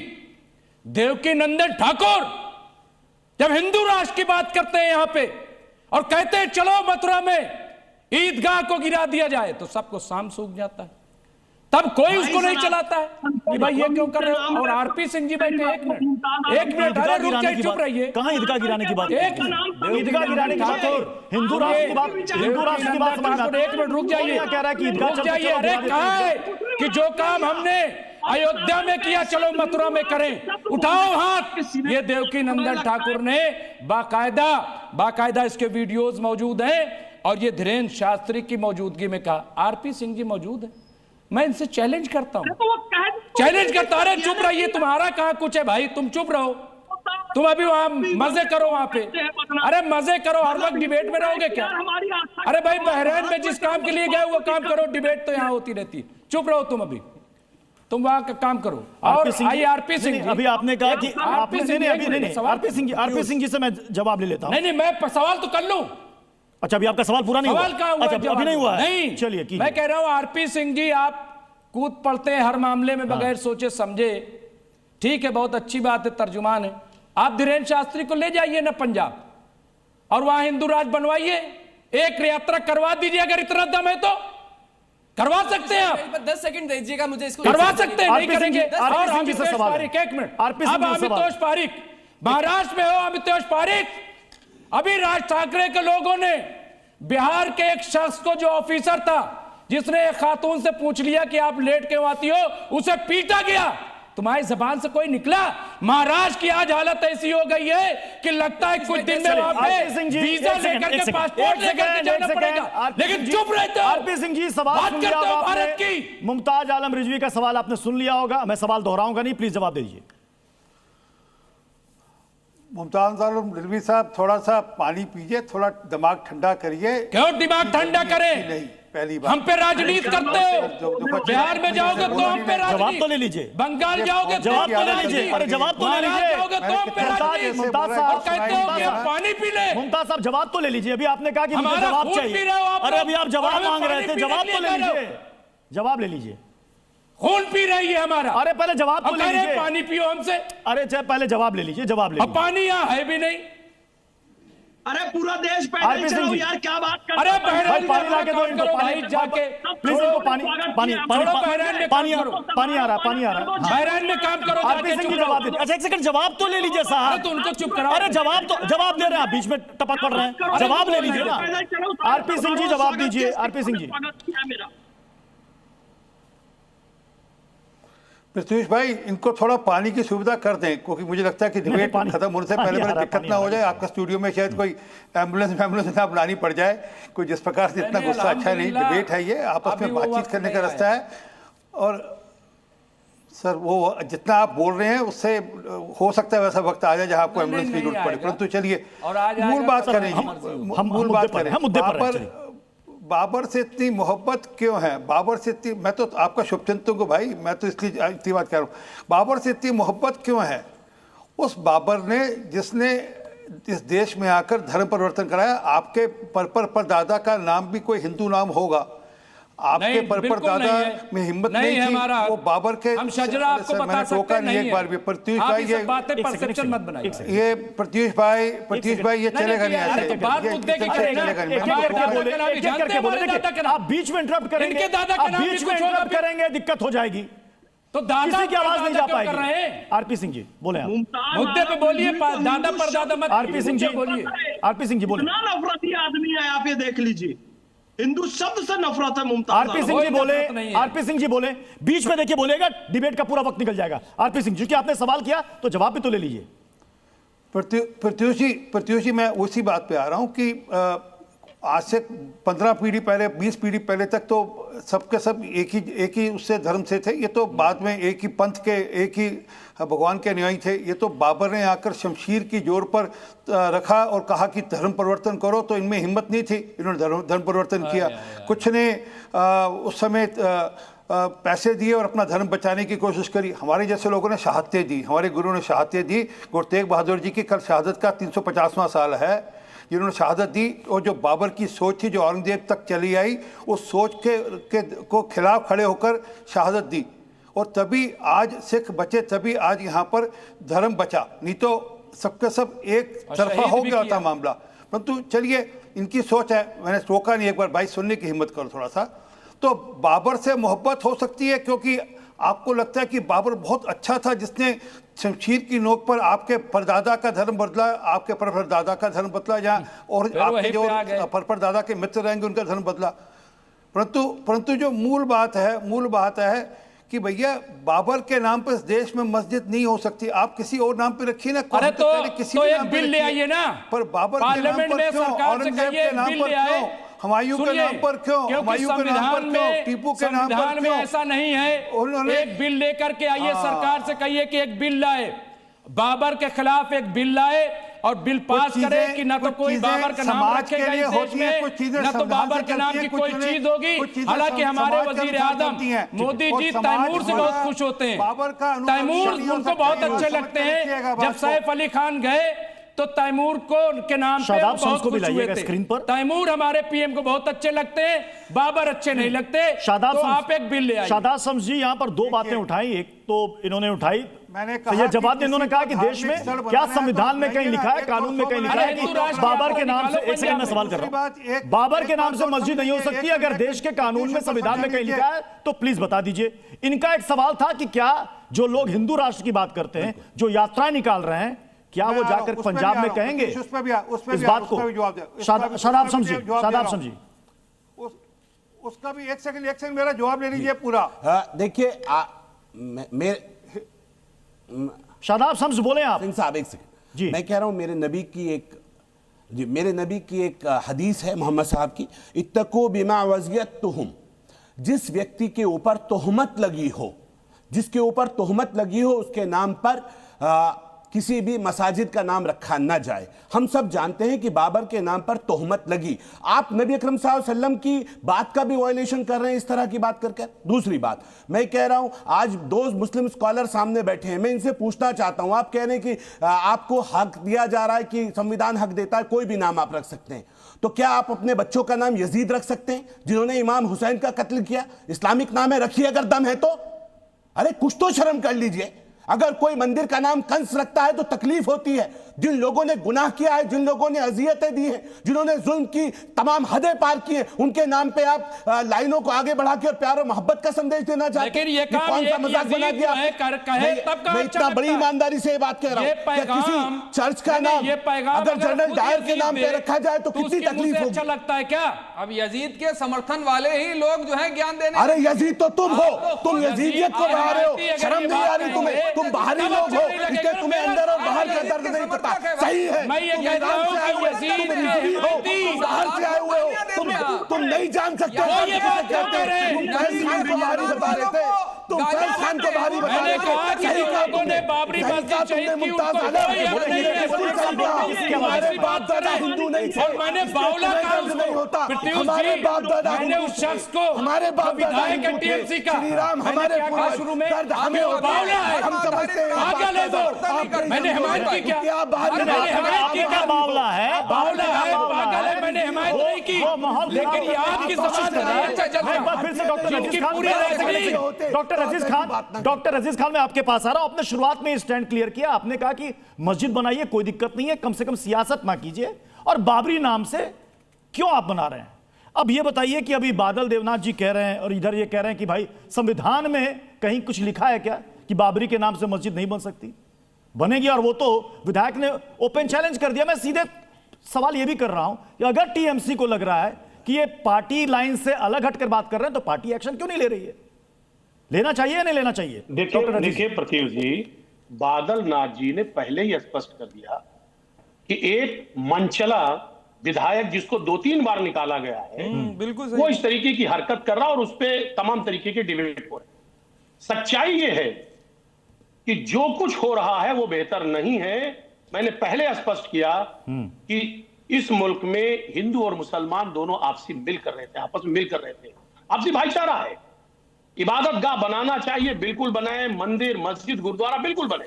देवकीनंदन ठाकुर जब हिंदू राष्ट्र की बात करते हैं यहां पे और कहते हैं चलो मथुरा में ईदगाह को गिरा दिया जाए, तो सबको साम सूख जाता है। तब कोई उसको नहीं चलाता है कि भाई ये क्यों कर रहे हो। और आरपी सिंह जी बैठे, एक मिनट, अरे रुक जाइए, चुप रहिए। कहां ईदगाह गिराने की बात? ईदगाह गिराने की बात, हिंदू राष्ट्र की बात, हिंदू राष्ट्र की बात समझ। एक मिनट रुक जाइए, कह रहा है कि ईदगाह रुक जाइए। अरे कहा है कि जो काम हमने अयोध्या में किया चलो मथुरा में करें, उठाओ हाथ। ये देवकीनंदन ठाकुर ने बाकायदा इसके वीडियोस मौजूद हैं, और ये धीरेन्द्र शास्त्री की मौजूदगी में कहा। आरपी सिंह जी मौजूद है, मैं इनसे चैलेंज करता हूं, चैलेंज करता। अरे चुप रहिए, तुम्हारा कहां कुछ है भाई, तुम चुप रहो। तुम अभी वहां मजे करो वहां पे, अरे मजे करो, हर वक्त डिबेट में रहोगे क्या? अरे भाई बहरीन में जिस काम के लिए गए वो काम करो, डिबेट तो यहां होती रहती है। चुप रहो तुम, अभी तुम वहां का काम करो। और आरपी सिंह जी, अभी आपने कहा कि आरपी सिंह जी से मैं जवाब ले लेता हूं। नहीं, मैं सवाल तो कर लूं। अच्छा, अभी आपका सवाल पूरा नहीं हुआ? अच्छा, अभी नहीं हुआ है? नहीं, चलिए, मैं कह रहा हूं आरपी सिंह जी, आप कूद पड़ते हैं हर मामले में बगैर सोचे समझे। ठीक है, बहुत अच्छी बात है, तर्जुमान है। आप धीरेन्द्र शास्त्री को ले जाइए ना पंजाब, और वहां हिंदू राज बनवाइए, एक यात्रा करवा दीजिए। अगर इतना दम है तो करवा सकते हैं आप। 10 सेकंड दीजिएगा मुझे, इसको करवा सकते हैं, नहीं करेंगे। और अमितोष पारिक, एक मिनट, अब अमितोष पारिक महाराष्ट्र में हो, अमितोष पारिक, अभी राज ठाकरे के लोगों ने बिहार के एक शख्स को, जो ऑफिसर था, जिसने एक खातून से पूछ लिया कि आप लेट क्यों आती हो, उसे पीटा गया। तुम्हारी जबान से कोई निकला? महाराष्ट्र की आज हालत ऐसी हो गई है कि लगता है कुछ दिन में वहां पे वीजा लेकर के, पासपोर्ट लेकर के जाना पड़ेगा। लेकिन चुप रहते हो। आरपी सिंह जी, सवाल सुन लिया होगा भारत की। मुमताज आलम रिजवी का सवाल आपने सुन लिया होगा, मैं सवाल दोहराऊंगा नहीं, प्लीज जवाब दीजिए। मुमताज आलम रिजवी साहब, थोड़ा सा पानी पीजिए, थोड़ा दिमाग ठंडा करिए। क्यों दिमाग ठंडा करें? नहीं, पहली बात हम पे राजनीति करते हो। बिहार में जाओगे तो हम पे राजनीति, जवाब तो ले लीजिए। बंगाल जाओगे जवाब तो ले लीजिए। अरे जवाब तो ले लीजिए। जाओगे तो हम पे राजनीति। मुमताज साहब, और कहते हो कि हम पानी पी ले। मुमताज साहब, जवाब तो ले लीजिए। अभी आपने कहा कि मुझे हमारा जवाब खून पी चाहिए। रहे हो आप अरे लोग। अभी आप जवाब हमें मांग रहे पानी थे, पीने जवाब के तो ले लिए कह रहे लीजिए, जवाब ले लीजिए। खून पी रही है हमारा। अरे पहले जवाब तो ले लीजिए। पानी पियो हमसे। अरे पहले जवाब ले लीजिए, जवाब ले लीजिए। अब पानी यहाँ है भी नहीं। अरे पूरा देश पैदल चलो यार, क्या बात कर अरे पानी लाके दो इनको, पानी जाके प्लीज इनको पानी पानी पानी आ रहा बहरान में काम करो। आरपी सिंह जी जवाब दीजिए। अच्छा एक सेकंड, जवाब तो ले लीजिए साहब। तो उनको चुप कराओ। अरे जवाब दे रहे हैं आप, बीच में टपक पड़ रहे हैं, जवाब ले लीजिए ना। आरपी सिंह जी जवाब दीजिए। आरपी सिंह जी। प्रत्युष भाई, इनको थोड़ा पानी की सुविधा कर दें, क्योंकि मुझे लगता है कि डिबेट खत्म होने से पहले मेरी दिक्कत ना हो जाए। आपका स्टूडियो में शायद कोई एम्बुलेंस ना बुलानी पड़ जाए, कोई जिस प्रकार से इतना गुस्सा अच्छा नहीं। डिबेट है ये, आपस में बातचीत करने का रास्ता है। और सर वो जितना आप बोल रहे हैं उससे हो सकता है वैसा वक्त आ जाए जहां आपको एम्बुलेंस की जरूरत पड़े, परंतु चलिए मूल बात करें। हम मूल बात करें। बाबर से इतनी मोहब्बत क्यों है? बाबर से इतनी, मैं तो आपका शुभचिंतक हूँ भाई, मैं तो इसलिए इतनी बात कर रहा हूँ। बाबर से इतनी मोहब्बत क्यों है? उस बाबर ने जिसने इस देश में आकर धर्म परिवर्तन कराया। आपके परदादा का नाम भी कोई हिंदू नाम होगा, आपके परदादा में हिम्मत नहीं थी। वो बाबर के, हम शजरा आपको बता सकते हैं, नहीं एक बार भी। प्रत्युष भाई ये परसेप्शन मत बनाइए। ये प्रत्युष भाई ये चलेगा नहीं ऐसे। आप बीच में इंटरप्ट करेंगे, बीच में इंटरप्ट करेंगे, दिक्कत हो जाएगी। तो दादा की आवाज नहीं जा पाएगी। आरपी सिंह जी बोले, आप मुद्दे पे बोलिए। दादा परदादा मत। आरपी सिंह जी बोलिए। आरपी सिंह जी बोले। नफरती आदमी है आप, ये देख लीजिए। हिंदू शब्द से नफरत है मुमताज। आरपी सिंह जी बोले। आरपी सिंह जी बोले, बीच में देखिए बोलेगा, डिबेट का पूरा वक्त निकल जाएगा। आरपी सिंह जी, क्योंकि आपने सवाल किया तो जवाब भी तो ले लीजिए। प्रत्युष जी, मैं उसी बात पे आ रहा हूं कि आज से 15 पीढ़ी पहले, 20 पीढ़ी पहले तक तो सबके सब एक ही उससे धर्म से थे। ये तो बाद में एक ही पंथ के, एक ही भगवान के अनुयायी थे। ये तो बाबर ने आकर शमशीर की जोर पर रखा और कहा कि धर्म परिवर्तन करो, तो इनमें हिम्मत नहीं थी, इन्होंने धर्म परिवर्तन किया। कुछ ने उस समय पैसे दिए और अपना धर्म बचाने की कोशिश करी। हमारे जैसे लोगों ने शहादतें दी, हमारे गुरुओं ने शहादतें दी। गुरु तेग बहादुर जी की कल शहादत का 350वां साल है, जिन्होंने शहादत दी। और जो बाबर की सोच थी, जो औरंगजेब तक चली आई, उस सोच को खिलाफ खड़े होकर शहादत दी। और तभी आज सिख बचे, तभी आज यहाँ पर धर्म बचा, नहीं तो सबके सब एक तरफा हो गया था मामला। परंतु चलिए, इनकी सोच है, मैंने रोका नहीं, एक बार भाई सुनने की हिम्मत करो थोड़ा सा। तो बाबर से मोहब्बत हो सकती है क्योंकि आपको लगता है कि बाबर बहुत अच्छा था, जिसने शमशीर की नोक पर आपके परदादा का धर्म बदला, आपके परदादा का धर्म बदला, जहाँ और आपके जो परदादा के मित्र रहेंगे उनका धर्म बदला। परंतु जो मूल बात है कि भैया बाबर के नाम पर इस देश में मस्जिद नहीं हो सकती। आप किसी और नाम पे रखिए ना। अरे तो एक बिल ले आइए ना, पर बाबर के नाम पर क्यों, औरंगजेब के नाम पर क्यों, हुमायूं के नाम पर क्यों, हुमायूं के नाम पर क्यों, टीपू के नाम पर क्यों? ऐसा नहीं है। एक बिल लेकर के आइए, सरकार से कहिए कि एक बिल लाए, बाबर के खिलाफ एक बिल लाए और बिल पास करे कि ना तो कोई बाबर का नाम रखेगा इस देश में, ना तो बाबर के नाम की कोई चीज होगी। हालांकि हमारे वजीर आजम मोदी जी तैमूर से बहुत खुश होते हैं। तैमूर उनको बहुत अच्छे लगते हैं। जब सैफ अली खान गए तो तैमूर के नाम पे बहुत खुश हुए थे। तैमूर हमारे पीएम को बहुत अच्छे लगते हैं, बाबर अच्छे नहीं लगते। तो आप एक बिल ले आइए। शादाब शम्स जी यहाँ पर दो बातें उठाई। एक तो इन्होंने उठाई, ये जवाब इन्होंने कहा कि देश में क्या संविधान में कहीं लिखा है, कानून में कहीं लिखा है कि बाबर के नाम से, एक सेकंड में सवाल कर रहा हूं, बाबर के नाम से मस्जिद नहीं हो सकती। अगर देश के कानून में, संविधान में कहीं लिखा है तो प्लीज बता दीजिए। इनका एक सवाल था कि क्या जो लोग हिंदू राष्ट्र की बात करते हैं, जो यात्राएं निकाल रहे हैं, क्या वो जाकर पंजाब में कहेंगे इस बात को? शादाब शम्स जी उसका भी एक सेकंड मेरा जवाब ले लीजिए पूरा। देखिए शादाब शम्स बोले आप। सिंह साहब एक सेकंड जी, मैं कह रहा हूं मेरे नबी की एक हदीस है मोहम्मद साहब की, इत्तको बिमा वज़ियत तुहुम, जिस व्यक्ति के ऊपर तोहमत लगी हो, जिसके ऊपर तोहमत लगी हो उसके नाम पर किसी भी मसाजिद का नाम रखा ना जाए। हम सब जानते हैं कि बाबर के नाम पर तोहमत लगी। आप नबी अकरम सल्लल्लाहु अलैहि वसल्लम की बात का भी वायलेशन कर रहे हैं इस तरह की बात करके। दूसरी बात मैं कह रहा हूं, आज दो मुस्लिम स्कॉलर सामने बैठे हैं, मैं इनसे पूछना चाहता हूं, आप कह रहे हैं कि आपको हक दिया जा रहा है, कि संविधान हक देता है, कोई भी नाम आप रख सकते हैं, तो क्या आप अपने बच्चों का नाम यजीद रख सकते हैं जिन्होंने इमाम हुसैन का कत्ल किया? इस्लामिक नाम है, रखिए अगर दम है तो। अरे कुछ तो शर्म कर लीजिए। अगर कोई मंदिर का नाम कंस रखता है तो तकलीफ होती है। जिन लोगों ने गुनाह किया है, जिन लोगों ने अजियतें दी हैं, जिन्होंने जुल्म की तमाम हदें पार की हैं, उनके नाम पे आप लाइनों को आगे बढ़ा के और प्यार और मोहब्बत का संदेश देना चाहते हैं। कौन सा मजाक बना दिया? मैं इतना बड़ी ईमानदारी से ये बात कह रहा हूँ, किसी चर्च का नाम अगर जनरल डायर के नाम पे रखा जाए तो कितनी तकलीफ होगी। अच्छा लगता है क्या? अब यजीद के समर्थन वाले ही लोग जो है ज्ञान देने। अरे यजीद तो तुम हो, तुम यजीदियत को बढ़ा रहे हो। शर्म नहीं आ रही तुम्हें? तुम बाहरी लोग हो, इसलिए तुम्हें अंदर और बाहर का दर्द नहीं पता। सही है, मैं ये कहता हूं कि यजीद तुम बाहर से आए हुए हो, तुम नहीं जान सकते। तुम फैज खान को बाहरी बता रहे थे, तुम फैज खान को बाहरी बता रहे थे। सही कहा तुमने, बाबरी मस्जिद तुमने मुमताज हमारे बाप दादा हिंदू नहीं थे, मैंने बावला नहीं होता। हमारे बाप दादा उस शख्स को, हमारे बाप दादा विधायक टीएमसी का, श्री राम हमारे शुरू में हमें बावला है, हम समझते हैं। आगे ले दो। मैंने हिमायत की क्या? हिमायत की क्या? बावला है, बावला है, पागल है। मैंने हिमायत नहीं की, लेकिन ये आपकी समाज डॉक्टर अजीज खान मैं आपके पास आ रहा हूं। आपने शुरुआत में स्टैंड क्लियर किया, आपने कहा कि मस्जिद बनाइए, कोई दिक्कत नहीं है, कम से कम सियासत ना कीजिए, और बाबरी नाम से क्यों आप बना रहे हैं? अब ये बताइए कि अभी बादल देवनाथ जी कह रहे हैं और इधर ये कह रहे हैं कि भाई संविधान में कहीं कुछ लिखा है क्या कि बाबरी के नाम से मस्जिद नहीं बन सकती? बनेगी। और वो तो विधायक ने ओपन चैलेंज कर दिया। मैं सीधे सवाल ये भी कर रहा हूं कि अगर टीएमसी को लग रहा है कि ये पार्टी लाइन से अलग हटकर बात कर रहे हैं तो पार्टी एक्शन क्यों नहीं ले रही है? लेना चाहिए या नहीं लेना चाहिए? देखिए प्रतीक जी, बादल नाथ जी ने पहले ही स्पष्ट कर दिया कि एक मनचला विधायक जिसको 2-3 बार निकाला गया है, बिल्कुल वो इस तरीके की हरकत कर रहा और उस पर तमाम तरीके के डिबेट हो रहे। सच्चाई ये है कि जो कुछ हो रहा है वो बेहतर नहीं है। मैंने पहले स्पष्ट किया कि इस मुल्क में हिंदू और मुसलमान दोनों आपसी मिल कर रहे थे, आपस में मिल कर रहे थे, आपसी भाईचारा है। इबादत गाह बनाना चाहिए, बिल्कुल बनाए, मंदिर मस्जिद गुरुद्वारा बिल्कुल बने,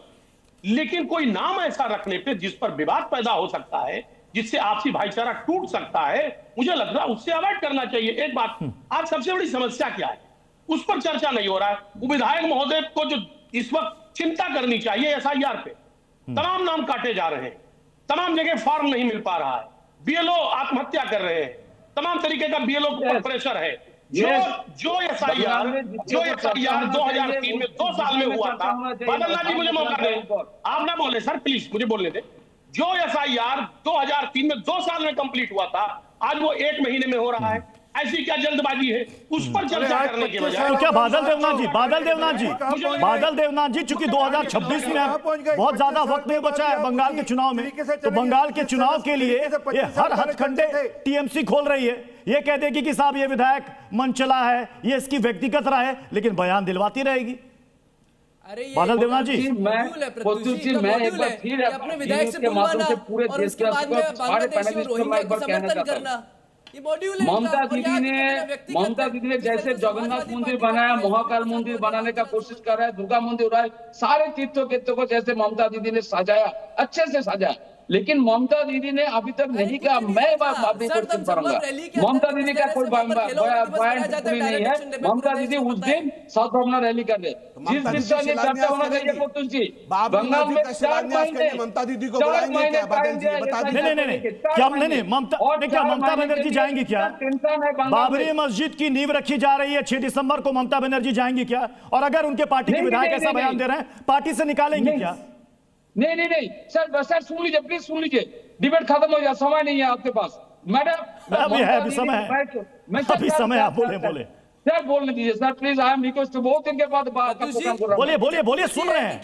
लेकिन कोई नाम ऐसा रखने पे जिस पर विवाद पैदा हो सकता है, जिससे आपसी भाईचारा टूट सकता है, मुझे लग रहा है उससे अवॉइड करना चाहिए। एक बात, आज सबसे बड़ी समस्या क्या है उस पर चर्चा नहीं हो रहा है। विधायक महोदय को जो इस वक्त चिंता करनी चाहिए, एसआईआर पे तमाम नाम काटे जा रहे हैं, तमाम जगह फॉर्म नहीं मिल पा रहा है, बीएलओ आत्महत्या कर रहे हैं, तमाम तरीके का बीएलओ पर प्रेशर है। जो एसआईआर 2003 में 2 साल में हुआ था, बादलनाथ जी मुझे मौका दें, आप ना बोले सर प्लीज, मुझे बोलने दें। जो एसआईआर 2003 में 2 साल में कंप्लीट हुआ था, आज वो 1 महीने में हो रहा है। ऐसी क्या जल्दबाजी है उस पर चर्चा करने के बजाय? तो क्या बादल देवनाथ जी चूंकि 2026 में बहुत ज्यादा वक्त नहीं बचा है बंगाल के चुनाव में, तो बंगाल के चुनाव के लिए ये हर हथकंडे टीएमसी खोल रही है। ये कह देगी कि साहब ये विधायक मनचला है, ये इसकी व्यक्तिगत राय है, लेकिन बयान दिलवाती रहेगी। बादल देवनाथ जी, मैं एक बार फिर अपने विधायक से बुलवाना और उसके बाद में बांग्लादेशी और रोहिंग्या को समर्थन करना, ममता दीदी ने जैसे जगन्नाथ मंदिर बनाया, महाकाल मंदिर बनाने का कोशिश कर रहा है, दुर्गा मंदिर हो रहा है, सारे तीर्थों को जैसे ममता दीदी ने सजाया, अच्छे से सजाया, लेकिन ममता दीदी ने अभी तक नहीं कहा मैं बाबरी क्वेश्चन करूंगा। ममता दीदी का कोई बयान नहीं है। ममता दीदी उस दिन साउथ भावना रैली कर रहे, जिस दिन से चर्चा होना चाहिए कुतुल जी, बंगाल में 4 महीने ममता दीदी को बुलाएंगे क्या? बादल जी बता दीजिए। नहीं, ममता बनर्जी जाएंगी क्या? बाबरी मस्जिद की नींव रखी जा रही है, 6 दिसंबर को ममता बनर्जी जाएंगी क्या? और अगर उनके पार्टी के विधायक ऐसा बयान दे रहे हैं, पार्टी से निकालेंगे क्या? नहीं सर सुन लीजिए, प्लीज सुन लीजिए, डिबेट खत्म हो गया, समय नहीं है आपके पास मैडम। अभी समय आप बोले सर, बोलने दीजिए sir please. I am request, बहुत दिन के बाद बोलिए सुन रहे हैं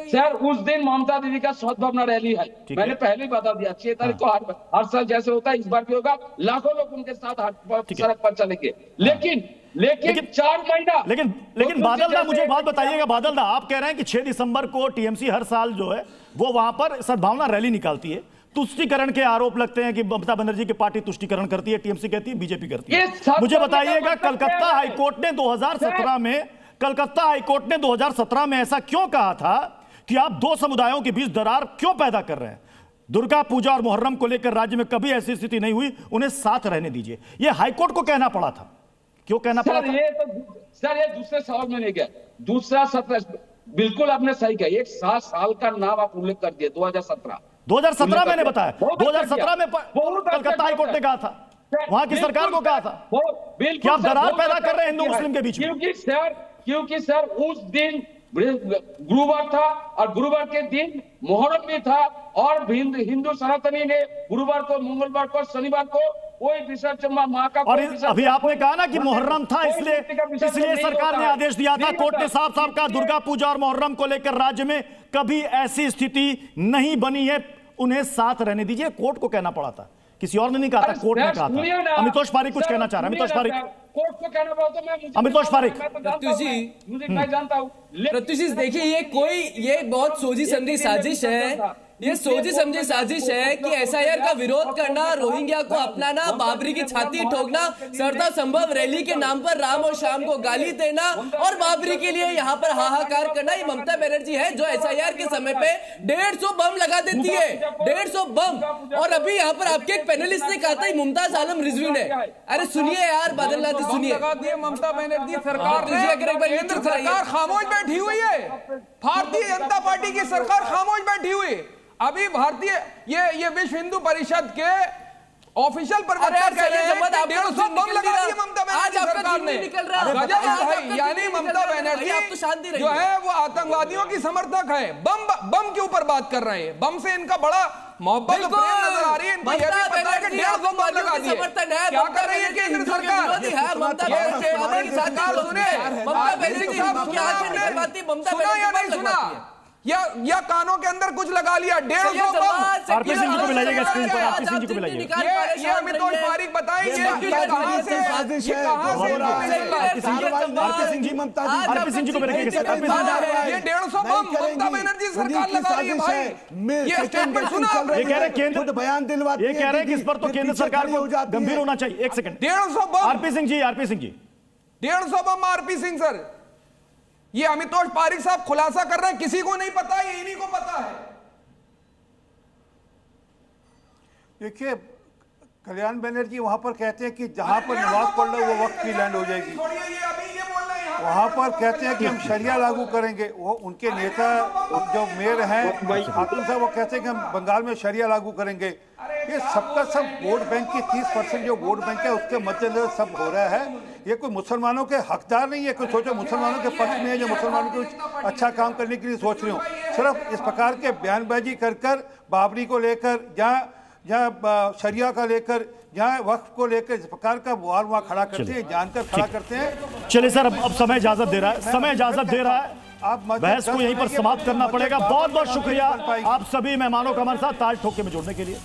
सर। उस दिन ममता दीदी का सद्भावना रैली है, मैंने पहले ही बता दिया, 6 तारीख को हर साल जैसे होता है इस बार भी होगा, लाखों लोग उनके साथ सड़क पर चलेंगे। लेकिन 4 महीना लेकिन बादल दा, मुझे बात बताइएगा बादल दा, आप कह रहे हैं कि 6 दिसंबर को टीएमसी हर साल जो है वो वहां पर सद्भावना रैली निकालती है, तुष्टीकरण के आरोप लगते हैं कि ममता बनर्जी की पार्टी तुष्टीकरण करती है, टीएमसी कहती है, बीजेपी करती है। मुझे बताइएगा कलकत्ता हाईकोर्ट ने 2017 में ऐसा क्यों कहा था कि आप 2 समुदायों के बीच दरार क्यों पैदा कर रहे हैं? दुर्गा पूजा और मुहर्रम को लेकर राज्य में कभी ऐसी स्थिति नहीं हुई, उन्हें साथ रहने दीजिए, यह हाईकोर्ट को कहना पड़ा था। क्यों कहना पड़ा था? सर ये दूसरे सवाल में नहीं गया। दूसरा सत्र, बिल्कुल आपने सही कहा, एक 7 साल का नाम आप उल्लेख कर दिए, 2017 मैंने बताया, 2017 में कलकत्ता हाईकोर्ट ने कहा था, वहां की सरकार को कहा था कि आप दरार पैदा कर रहे हैं हिंदू मुस्लिम के बीच में। क्योंकि सर उस दिन गुरुवार था और गुरुवार के दिन मुहर्रम भी था, और हिंदू सनातनी ने गुरुवार को, मंगलवार को, शनिवार को कोई विसर्जन मां का, और अभी आपने कहा ना कि मुहर्रम था, इसलिए सरकार ने आदेश दिया था, कोर्ट ने साफ साफ कहा दुर्गा पूजा और मुहर्रम को लेकर राज्य में कभी ऐसी स्थिति नहीं बनी है, उन्हें साथ रहने दीजिए। कोर्ट को कहना पड़ा था, किसी और ने नहीं कहा था, कोर्ट ने कहा था। अमितोष पारिक कुछ कहना चाह रहे हैं। अमितोष पारिक, कोर्ट को कहना पड़ा तो मैं अमितोष पारिक, मुझे मैं जानता हूँ। प्रत्युष देखिए, ये बहुत सोची समझी साजिश है, ये सोची समझी साजिश है कि एसआईआर का विरोध करना, रोहिंग्या को अपनाना, बाबरी की छाती ठोकना, सरदा संभव रैली के नाम पर राम और शाम को गाली देना और बाबरी के लिए यहाँ पर हाहाकार करना, ये ममता बनर्जी है जो एसआईआर के समय पे 150 बम लगा देती है, 150 बम। और अभी यहाँ पर आपके एक पैनलिस्ट ने कहा था मुमताज आलम रिजवी ने, अरे सुनिए यार बादल नाथ, सुनिए, ममता बनर्जी सरकार खामोश बैठी हुई है, भारतीय जनता पार्टी की सरकार खामोश बैठी हुई। अभी भारतीय ये विश्व हिंदू परिषद के ऑफिशियल प्रवक्ता कह रहे हैं 150 बम लगा दिए ममता बनर्जी सरकार ने। गजब है भाई, यानी ममता बनर्जी जो है वो आतंकवादियों की समर्थक है, बम के ऊपर बात कर रहे हैं, बम से इनका बड़ा मोहब्बत और प्रेम नजर आ रही है। इनको ये भी पता है कि 150 बम लगा दिए। क्या कर रही है केंद्र सरकार? सुना या नहीं सुना, या कानों के अंदर कुछ लगा लिया? 150 बम। आरपी सिंह जी को बुलाइएगा स्क्रीन पर, आरपी सिंह जी को बुलाइएगा। ये अमितोष पारिक बताएंगे कहां से, आरपी सिंह जी, ममता जी, आरपी सिंह जी को बुलाइएगा। ये 150 बम ममता बनर्जी सरकार लगा रही है भाई। ये स्टेटमेंट सुना? ये कह रहे केंद्र बयान दिलवाती है, ये कह रहे हैं कि इस पर तो केंद्र सरकार को गंभीर होना चाहिए। एक सेकंड, 150 बम। आरपी सिंह जी, आरपी सिंह जी, 150 बम आरपी सिंह सर। ये अमितोष पारिक साहब खुलासा कर रहे हैं, किसी को नहीं पता, ये इन्हीं को पता है। देखिए, कल्याण बनर्जी वहां पर कहते हैं कि जहां पर नमाज पढ़ लो वो वक्त की लैंड हो जाएगी, वहां पर कहते हैं कि हम शरिया लागू करेंगे। वो उनके नेता जो मेयर हैं खातून साहब, वो कहते हैं कि हम बंगाल में शरिया लागू करेंगे। ये सबका सब वोट बैंक की 30% जो वोट बैंक है उसके मद्देनजर सब हो रहा है। ये कोई मुसलमानों के हकदार नहीं है, कोई सोचो मुसलमानों के पक्ष में है जो मुसलमानों को कुछ अच्छा काम करने के लिए सोच रहे हो। सिर्फ इस प्रकार के बयानबाजी कर बाबरी को लेकर, जहाँ शरिया का लेकर, जहाँ वक्फ को लेकर इस प्रकार का वार वहाँ खड़ा करते हैं, जानकर खड़ा करते हैं। चलिए सर, अब समय इजाजत दे रहा है, समय इजाजत दे रहा है, आप बहस को यहीं पर समाप्त करना पड़ेगा। बहुत बहुत शुक्रिया आप सभी मेहमानों का हमारे साथ ताल ठोके में जुड़ने के लिए।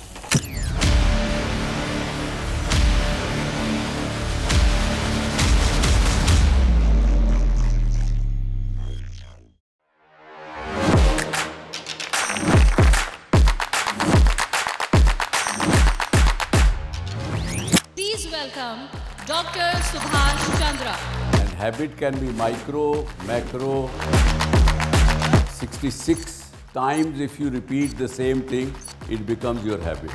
Welcome Dr. Subhash Chandra. And habit can be micro, macro, 66 times if you repeat the same thing, it becomes your habit.